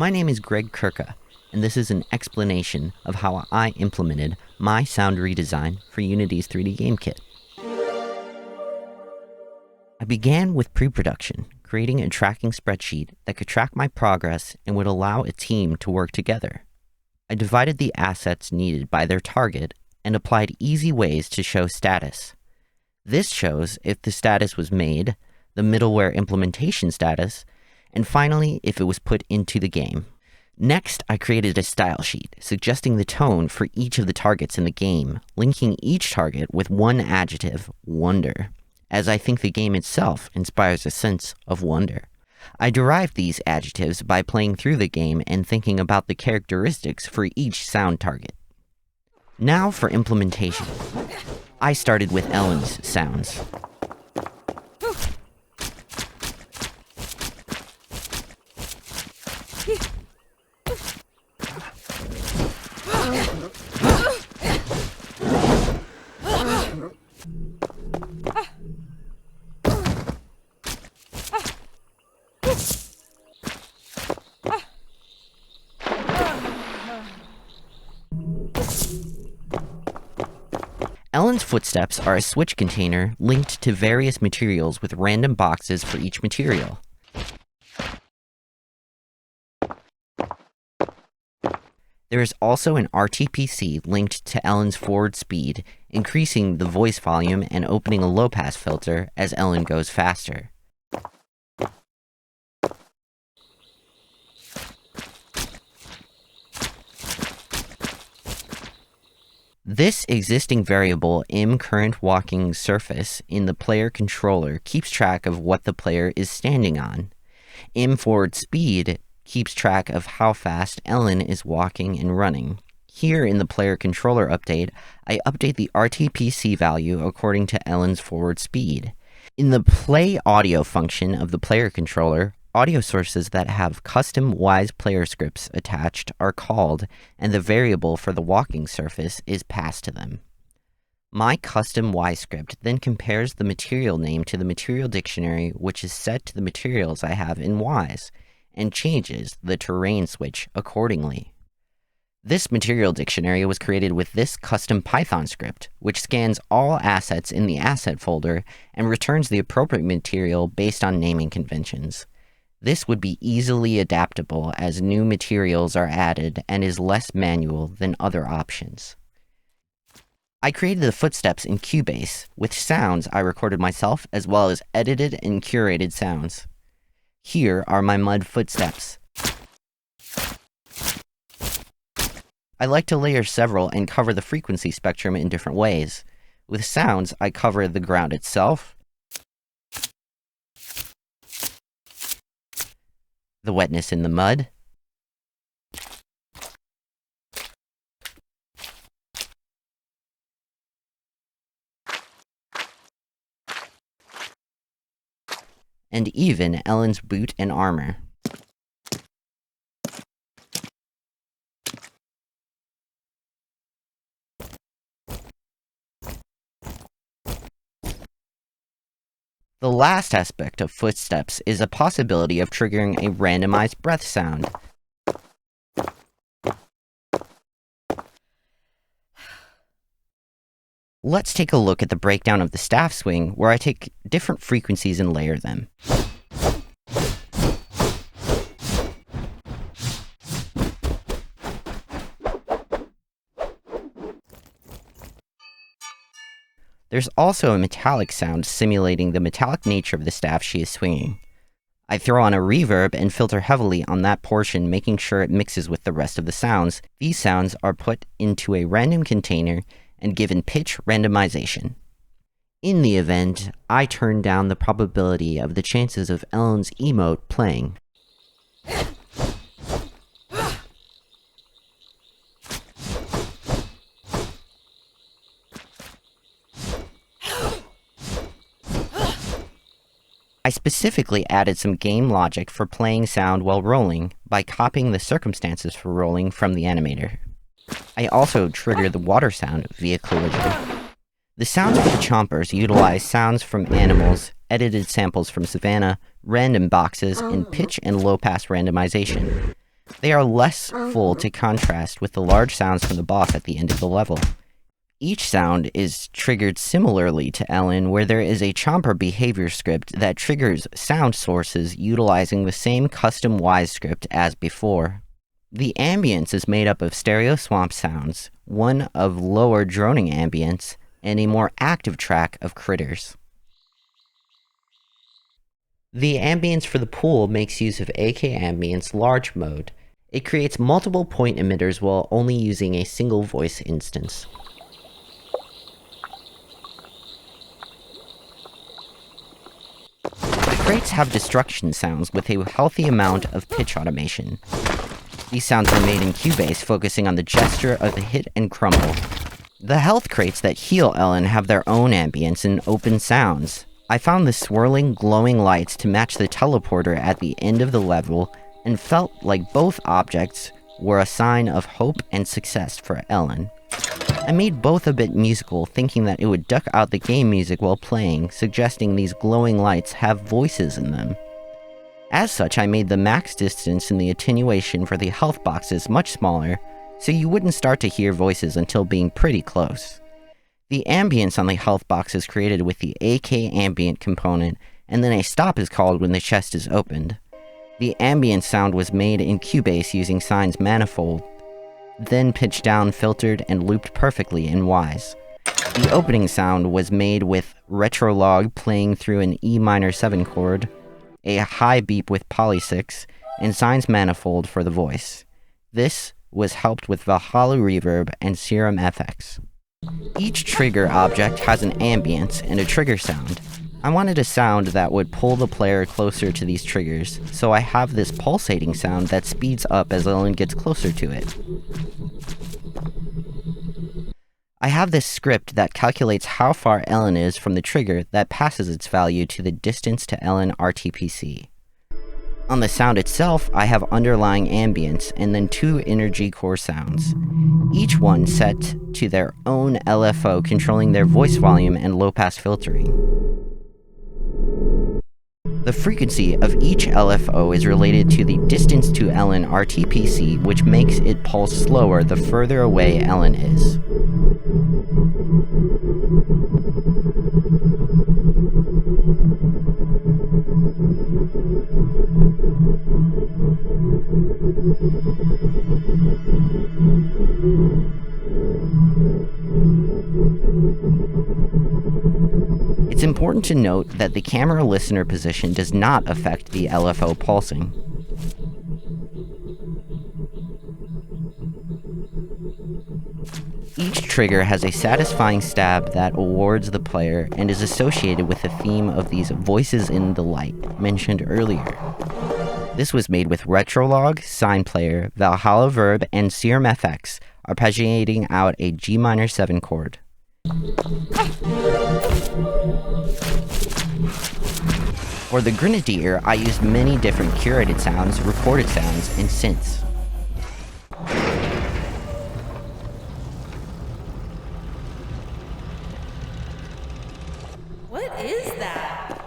My name is Greg Kirka, and this is an explanation of how I implemented my sound redesign for Unity's 3D Game Kit. I began with pre-production, creating a tracking spreadsheet that could track my progress and would allow a team to work together. I divided the assets needed by their target and applied easy ways to show status. This shows if the status was made, the middleware implementation status, and finally, if it was put into the game. Next, I created a style sheet, suggesting the tone for each of the targets in the game, linking each target with one adjective, wonder, as I think the game itself inspires a sense of wonder. I derived these adjectives by playing through the game and thinking about the characteristics for each sound target. Now for implementation. I started with Ellen's sounds. Ellen's footsteps are a switch container linked to various materials with random boxes for each material. There is also an RTPC linked to Ellen's forward speed, increasing the voice volume and opening a low-pass filter as Ellen goes faster. This existing variable imCurrentWalkingSurface in the player controller keeps track of what the player is standing on. imForwardSpeed keeps track of how fast Ellen is walking and running. Here in the player controller update, I update the RTPC value according to Ellen's forward speed. In the play audio function of the player controller, audio sources that have custom Wwise player scripts attached are called, and the variable for the walking surface is passed to them. My custom Wwise script then compares the material name to the material dictionary, which is set to the materials I have in Wwise, and changes the terrain switch accordingly. This material dictionary was created with this custom Python script, which scans all assets in the asset folder and returns the appropriate material based on naming conventions. This would be easily adaptable as new materials are added and is less manual than other options. I created the footsteps in Cubase with sounds I recorded myself as well as edited and curated sounds. Here are my mud footsteps. I like to layer several and cover the frequency spectrum in different ways. With sounds, I cover the ground itself, the wetness in the mud, and even Ellen's boot and armor. The last aspect of footsteps is a possibility of triggering a randomized breath sound. Let's take a look at the breakdown of the staff swing, where I take different frequencies and layer them. There's also a metallic sound simulating the metallic nature of the staff she is swinging. I throw on a reverb and filter heavily on that portion, making sure it mixes with the rest of the sounds. These sounds are put into a random container and given pitch randomization. In the event, I turn down the probability of the chances of Ellen's emote playing. I specifically added some game logic for playing sound while rolling by copying the circumstances for rolling from the animator. I also triggered the water sound via collision. The sounds for the Chompers utilize sounds from animals, edited samples from Savannah, random boxes, and pitch and low-pass randomization. They are less full to contrast with the large sounds from the boss at the end of the level. Each sound is triggered similarly to Ellen, where there is a Chomper behavior script that triggers sound sources utilizing the same custom Wwise script as before. The ambience is made up of stereo swamp sounds, one of lower droning ambience, and a more active track of critters. The ambience for the pool makes use of AK Ambience large mode. It creates multiple point emitters while only using a single voice instance. The crates have destruction sounds with a healthy amount of pitch automation. These sounds are made in Cubase, focusing on the gesture of the hit and crumble. The health crates that heal Ellen have their own ambience and open sounds. I found the swirling, glowing lights to match the teleporter at the end of the level, and felt like both objects were a sign of hope and success for Ellen. I made both a bit musical, thinking that it would duck out the game music while playing, suggesting these glowing lights have voices in them. As such, I made the max distance and the attenuation for the health boxes much smaller, so you wouldn't start to hear voices until being pretty close. The ambience on the health box is created with the AK ambient component, and then a stop is called when the chest is opened. The ambient sound was made in Cubase using Sines Manifold, then pitched down, filtered, and looped perfectly in Wwise. The opening sound was made with Retrolog playing through an E minor 7 chord, a high beep with Poly6, and Sines Manifold for the voice. This was helped with Valhalla Reverb and Serum FX. Each trigger object has an ambience and a trigger sound. I wanted a sound that would pull the player closer to these triggers, so I have this pulsating sound that speeds up as Ellen gets closer to it. I have this script that calculates how far Ellen is from the trigger that passes its value to the distance to Ellen RTPC. On the sound itself, I have underlying ambience and then 2 energy core sounds, each one set to their own LFO controlling their voice volume and low-pass filtering. The frequency of each LFO is related to the distance to Ellen RTPC, which makes it pulse slower the further away Ellen is. It's important to note that the camera listener position does not affect the LFO pulsing. Each trigger has a satisfying stab that awards the player and is associated with the theme of these voices in the light mentioned earlier. This was made with Retrolog, Sine Player, Valhalla Verb, and Serum FX, arpeggiating out a G minor 7 chord. For the Grenadier, I used many different curated sounds, recorded sounds, and synths. What is that?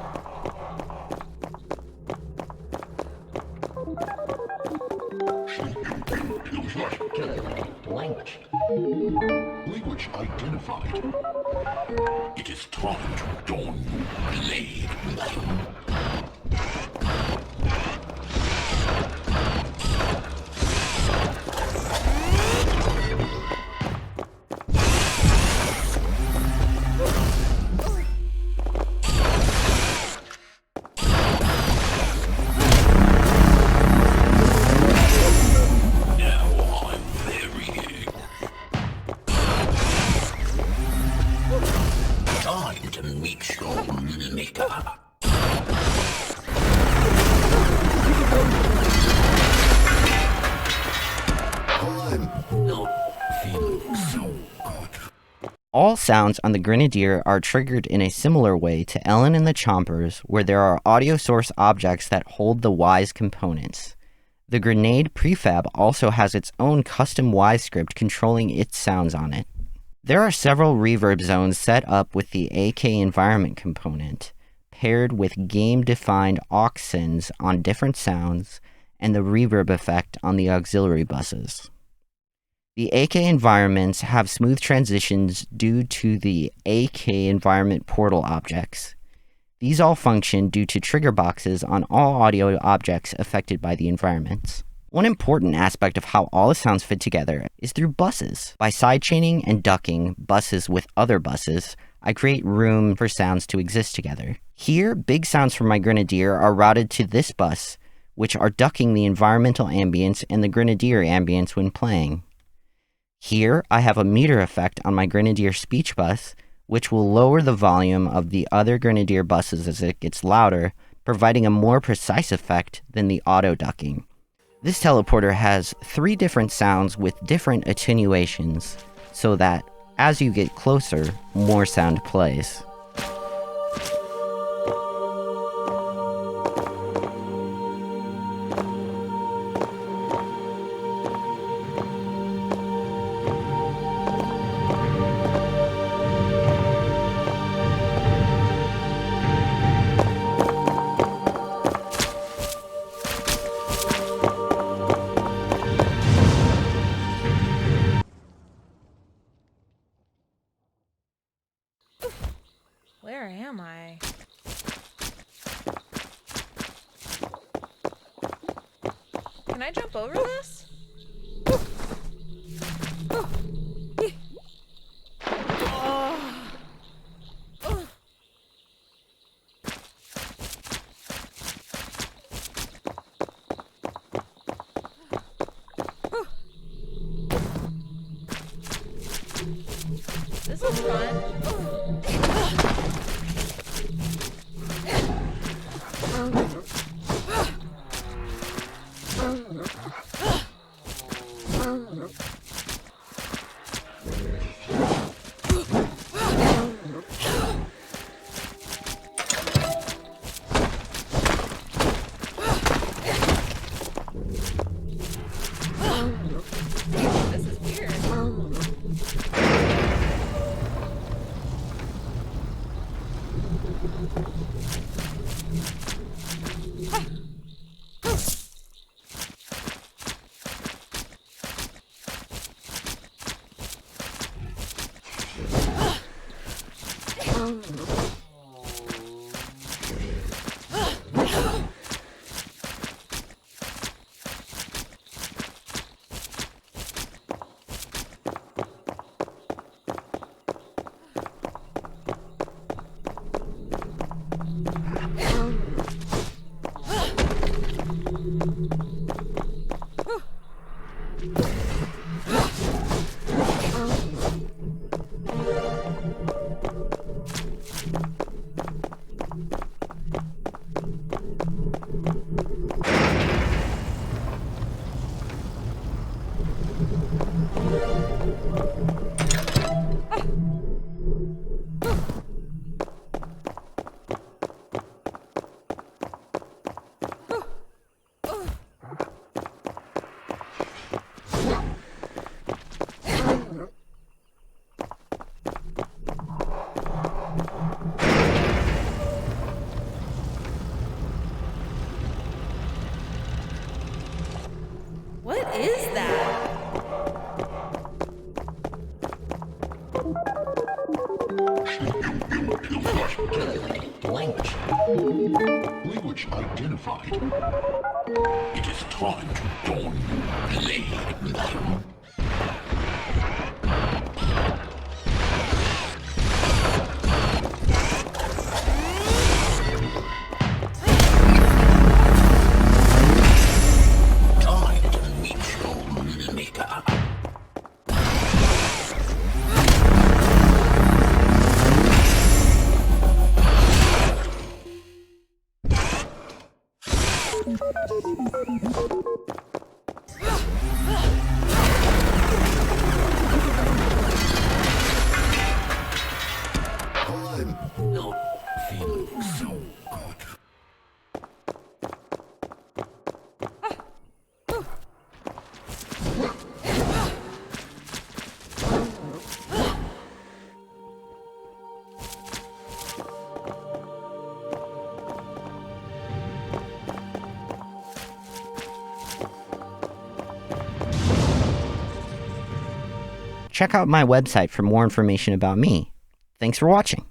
Language identified. It is time to don your blade. Time to meet your maker. I'm not feeling so good. All sounds on the Grenadier are triggered in a similar way to Ellen and the Chompers, where there are audio source objects that hold the Wwise components. The Grenade prefab also has its own custom Wwise script controlling its sounds on it. There are several reverb zones set up with the AK environment component, paired with game-defined aux sends on different sounds, and the reverb effect on the auxiliary buses. The AK environments have smooth transitions due to the AK environment portal objects. These all function due to trigger boxes on all audio objects affected by the environments. One important aspect of how all the sounds fit together is through buses. By sidechaining and ducking buses with other buses, I create room for sounds to exist together. Here, big sounds from my Grenadier are routed to this bus, which are ducking the environmental ambience and the Grenadier ambience when playing. Here, I have a meter effect on my Grenadier speech bus, which will lower the volume of the other Grenadier buses as it gets louder, providing a more precise effect than the auto ducking. This teleporter has 3 different sounds with different attenuations, so that as you get closer, more sound plays. Where am I? Can I jump over this? This is fun. This is weird. What is that? Language identified. It is time to don your blade. Time to meet your maker. I'm not feeling so good. check out my website for more information about me. Thanks for watching.